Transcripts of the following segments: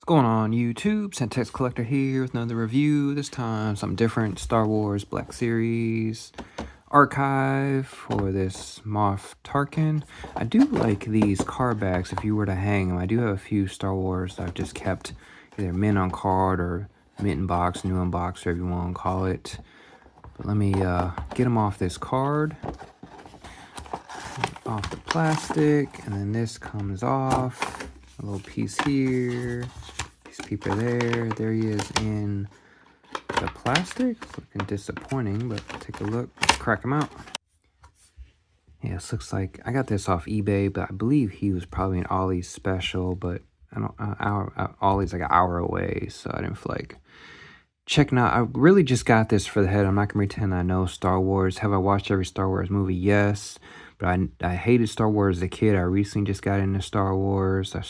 What's going on YouTube? Centex Collector here with another review. This time something different. Star Wars Black Series archive for this Moff Tarkin. I do like these card backs if you were to hang them. I do have a few Star Wars that I've just kept either mint on card or mint in box, new in box, whatever you want to call it. But let me get them off this card. Off the plastic, and then this comes off. A little piece here. Peeper there he is in the plastic. It's looking disappointing, but take a look. Let's crack him out. Yeah, this looks like I got this off eBay, but I believe he was probably an Ollie's special, but I don't Ollie's like an hour away, so I didn't feel like checking out. I really just got this for the head. I'm not gonna pretend I know Star Wars. Have I watched every Star Wars movie? Yes, but I hated Star Wars as a kid. I recently just got into Star Wars. I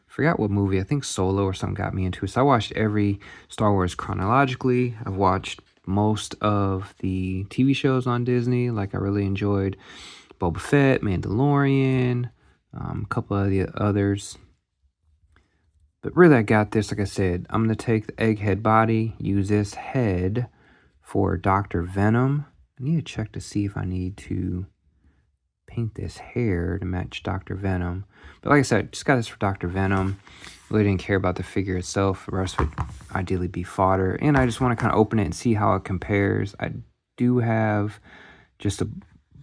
forgot what movie, I think Solo or something got me into it. So I watched every Star Wars chronologically. I've watched most of the TV shows on Disney. Like I really enjoyed Boba Fett, Mandalorian, a couple of the others. But really I got this, like I said, I'm going to take the egghead body, use this head for Dr. Venom. I need to check to see if I need to paint this hair to match Dr. Venom. But like I said, just got this for Dr. Venom. Really didn't care about the figure itself. The rest would ideally be fodder. And I just want to kind of open it and see how it compares. I do have just a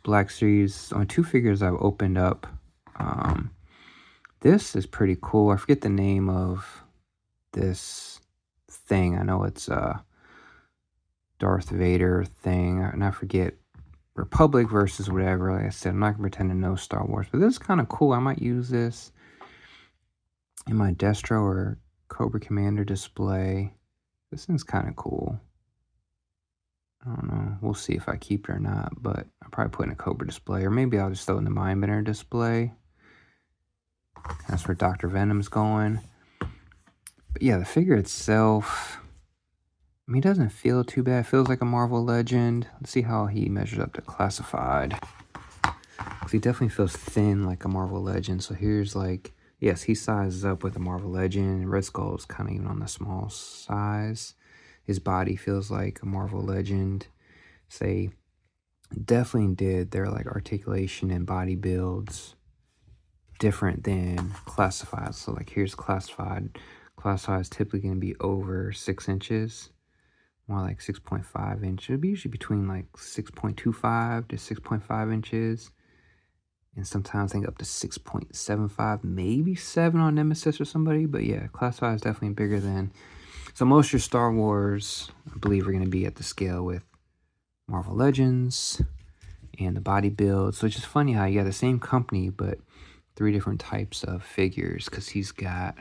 Black Series on 2 figures I've opened up. This is pretty cool. I forget the name of this thing. I know it's Darth Vader thing. And I forget. Republic versus whatever. Like I said, I'm not gonna pretend to know Star Wars, but this is kind of cool. I might use this in my Destro or Cobra Commander display. This thing's kind of cool. I don't know. We'll see if I keep it or not, but I'll probably put it in a Cobra display, or maybe I'll just throw it in the Mindbender display. That's where Dr. Venom's going. But yeah, the figure itself, I mean, it doesn't feel too bad. It feels like a Marvel Legend. Let's see how he measures up to classified. Because he definitely feels thin like a Marvel Legend. So here's like, yes, he sizes up with a Marvel Legend. Red Skull is kind of even on the small size. His body feels like a Marvel Legend. So they definitely did their like articulation and body builds different than classified. So like here's classified. Classified is typically going to be over 6 inches. More like 6.5 inches. It'd be usually between like 6.25 to 6.5 inches. And sometimes I think up to 6.75, maybe 7 on Nemesis or somebody. But yeah, classified is definitely bigger than. So most of your Star Wars, I believe, are going to be at the scale with Marvel Legends and the body build. So it's just funny how you got the same company, but 3 different types of figures. Because he's got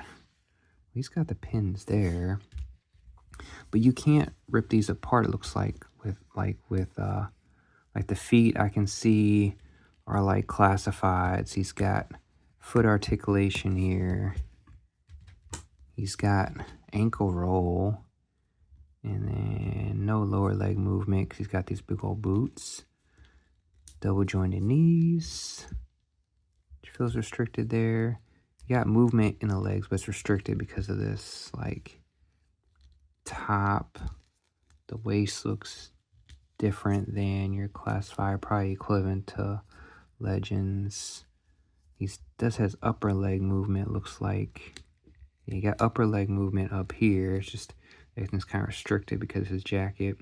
the pins there. But you can't rip these apart, it looks like, with the feet I can see are like classifieds. He's got foot articulation here. He's got ankle roll. And then no lower leg movement because he's got these big old boots. Double jointed knees, which feels restricted there. You got movement in the legs, but it's restricted because of this, like, top. The waist looks different than your classifier, probably equivalent to Legends. He does has upper leg movement, looks like. Yeah, you got upper leg movement up here. It's just everything's kind of restricted because of his jacket.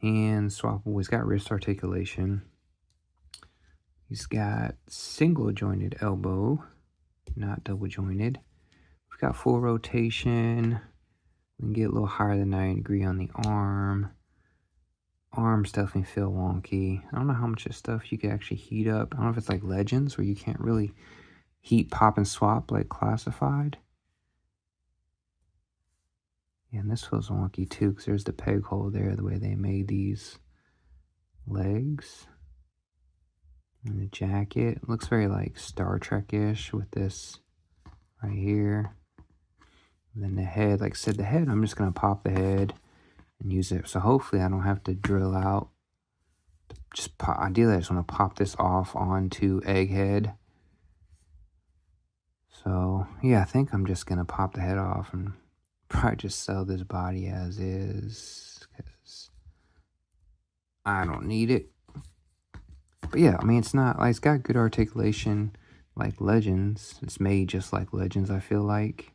Hand swappable. He's got wrist articulation. He's got single jointed elbow, not double jointed. We've got full rotation. We can get a little higher than 90 degree on the arm. Arms definitely feel wonky. I don't know how much of stuff you can actually heat up. I don't know if it's like Legends where you can't really heat, pop, and swap like classified. Yeah, and this feels wonky too because there's the peg hole there, the way they made these legs. And the jacket looks very like Star Trek-ish with this right here. And then the head, like I said, the head, I'm just going to pop the head and use it. So hopefully I don't have to drill out just pop, ideally I just want to pop this off onto Egghead. So yeah, I think I'm just gonna pop the head off and probably just sell this body as is, because I don't need it. But yeah, I mean, it's not like, it's got good articulation like Legends. It's made just like Legends, I feel like.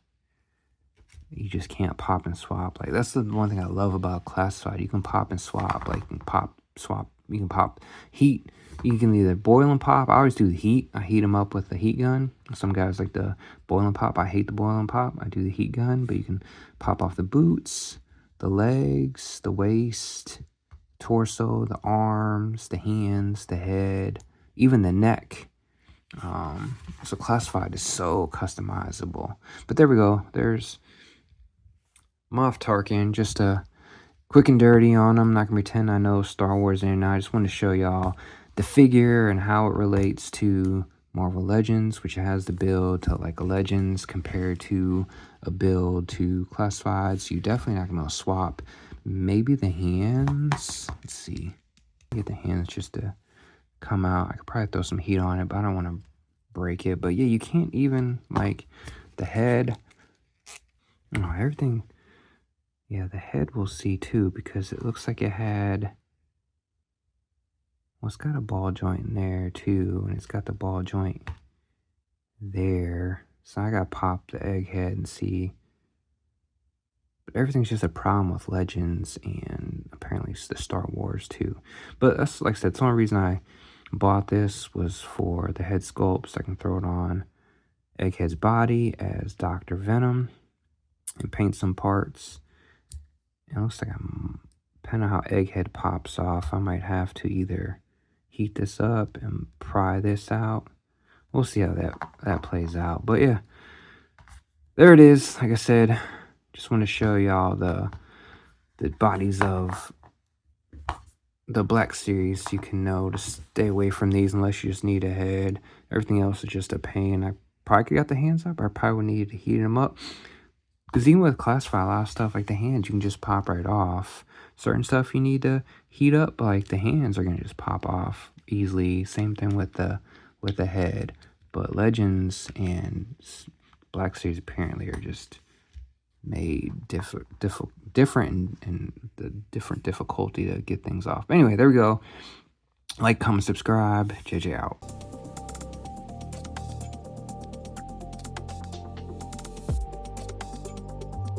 You just can't pop and swap. Like, that's the one thing I love about Classified. You can pop and swap. Like, you can pop, swap. You can pop heat. You can either boil and pop. I always do the heat. I heat them up with the heat gun. Some guys like the boil and pop. I hate the boil and pop. I do the heat gun. But you can pop off the boots, the legs, the waist, torso, the arms, the hands, the head, even the neck. So Classified is so customizable. But there we go. There's Moff Tarkin, just a quick and dirty on him. Not gonna pretend I know Star Wars and I just want to show y'all the figure and how it relates to Marvel Legends, which has the build to like a Legends compared to a build to Classified. So you definitely not gonna swap. Maybe the hands. Let's see. Get the hands just to come out. I could probably throw some heat on it, but I don't want to break it. But yeah, you can't even like the head. Oh, everything. Yeah, the head we'll see too, because it looks like it had, well, it's got a ball joint in there too, and it's got the ball joint there. So I gotta pop the Egghead and see. But everything's just a problem with Legends and apparently the Star Wars too. But that's, like I said, the only reason I bought this was for the head sculpt, so I can throw it on Egghead's body as Dr. Venom and paint some parts. It looks like depending on how Egghead pops off, I might have to either heat this up and pry this out. We'll see how that plays out. But yeah, there it is. Like I said, just want to show y'all the bodies of the Black Series. You can know to stay away from these unless you just need a head. Everything else is just a pain. I probably could got the hands up. I probably would need to heat them up. Because even with Classified, a lot of stuff like the hands, you can just pop right off. Certain stuff you need to heat up, like the hands are going to just pop off easily. Same thing with the head. But Legends and Black Series apparently are just made different and the different difficulty to get things off. But anyway, there we go. Like, comment, subscribe. JJ out.